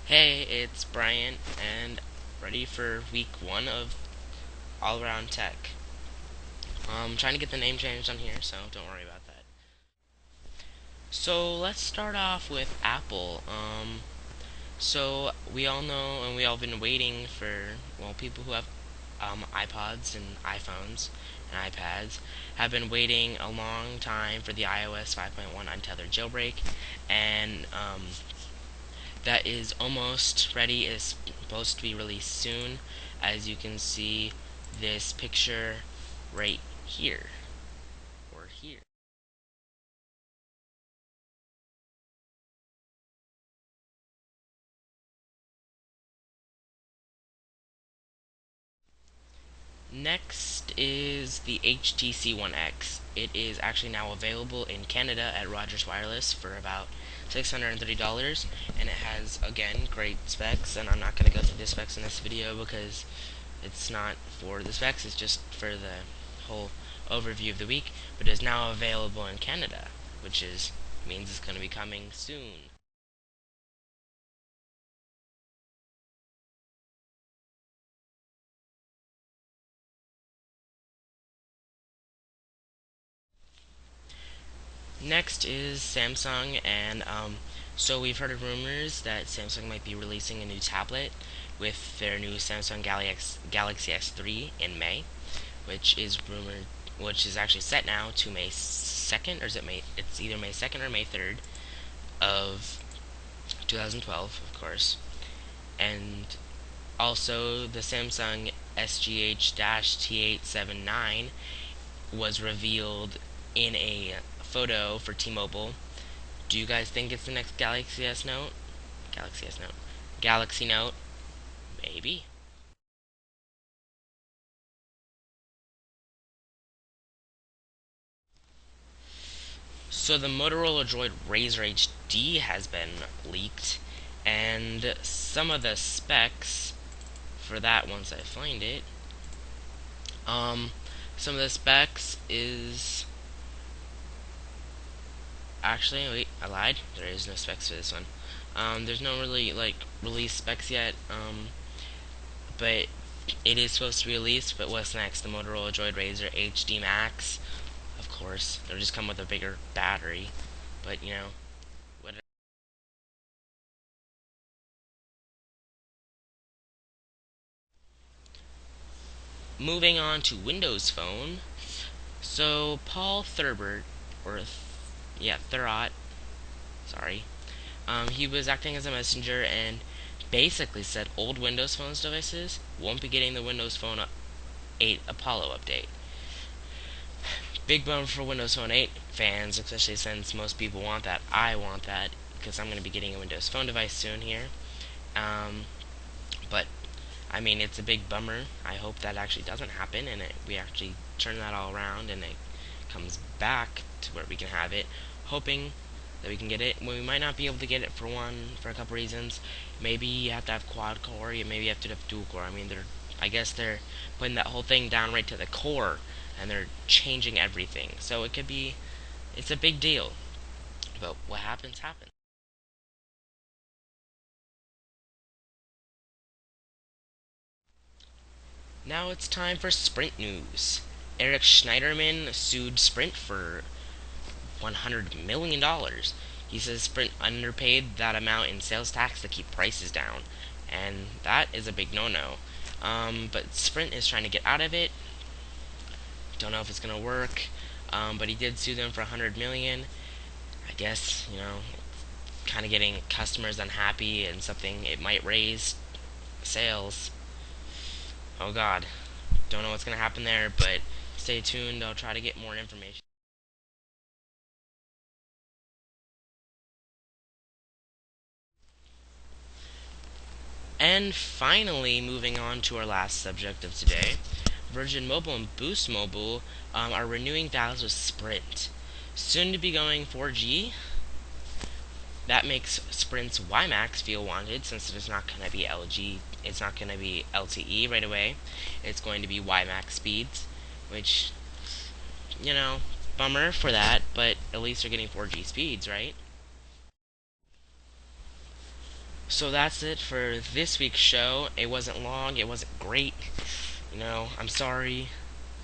Hey, it's Bryant, and ready for week one of All Around Tech. Trying to get the name changed on here, so don't worry about that. So let's start off with Apple. So we all know, and we all been waiting for, well, people who have iPods and iPhones and iPads have been waiting a long time for the iOS 5.1 Untethered Jailbreak, and that is almost ready. Is supposed to be released soon, as you can see this picture right here or here. Next is the HTC One X. It is actually now available in Canada at Rogers Wireless for about $630, and it has, again, great specs. And I'm not going to go through the specs in this video because it's not for the specs, it's just for the whole overview of the week. But it is now available in Canada, which is means it's going to be coming soon. Next is Samsung, and so we've heard of rumors that Samsung might be releasing a new tablet with their new Samsung Galaxy S3 in May, which is rumored, which is actually set now to May 2nd, or is it May? It's either May 2nd or May 3rd of 2012, of course. And also the Samsung SGH-T879 was revealed in a photo for T-Mobile. Do you guys think it's the next Galaxy S Note? Galaxy S Note. Galaxy Note? Maybe. So the Motorola Droid Razr HD has been leaked, and some of the specs for that, once I find it, um, some of the specs is actually, wait, I lied. There is no specs for this one. There's no really like release specs yet. But it is supposed to be released. But what's next? The Motorola Droid Razr HD Max. Of course, they'll just come with a bigger battery. But you know, whatever. Moving on to Windows Phone. So Paul Thurrott, or Thurrott. Sorry. He was acting as a messenger and basically said old Windows Phone devices won't be getting the Windows Phone 8 Apollo update. Big bummer for Windows Phone 8 fans, especially since most people want that. I want that because I'm going to be getting a Windows Phone device soon here. Um, but I mean, it's a big bummer. I hope that actually doesn't happen and we actually turn that all around and it comes back to where we can have it. Hoping that we can get it. Well, we might not be able to get it for a couple reasons. Maybe you have to have quad core. Maybe you have to have dual core. I mean, I guess they're putting that whole thing down right to the core, and they're changing everything. So it's a big deal. But what happens, happens. Now it's time for Sprint news. Eric Schneiderman sued Sprint for $100 million. He says Sprint underpaid that amount in sales tax to keep prices down, and that is a big no-no. But Sprint is trying to get out of it. Don't know if it's gonna work, but he did sue them for $100 million. I guess kind of getting customers unhappy and something it might raise sales. Oh God, don't know what's gonna happen there, but stay tuned. I'll try to get more information. And finally, moving on to our last subject of today, Virgin Mobile and Boost Mobile are renewing vows with Sprint. Soon to be going 4G. That makes Sprint's WiMAX feel wanted since it's not going to be LG. It's not going to be LTE right away. It's going to be WiMAX speeds, which, bummer for that, but at least they're getting 4G speeds, right? So that's it for this week's show. It wasn't long, it wasn't great. I'm sorry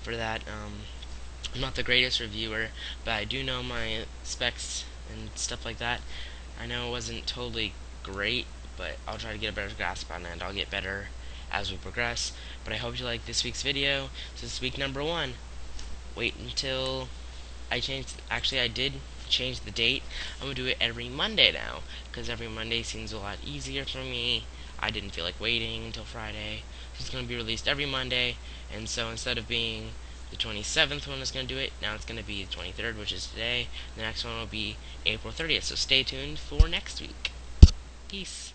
for that. I'm not the greatest reviewer, but I do know my specs and stuff like that. I know it wasn't totally great, but I'll try to get a better grasp on it. I'll get better as we progress. But I hope you like this week's video. So this is week number 1. Wait until I changed. Actually, I did change the date. I'm gonna do it every Monday now, because every Monday seems a lot easier for me. I didn't feel like waiting until Friday. So it's gonna be released every Monday, and so instead of being the 27th when it's gonna do it, now it's gonna be the 23rd, which is today. The next one will be April 30th. So stay tuned for next week. Peace.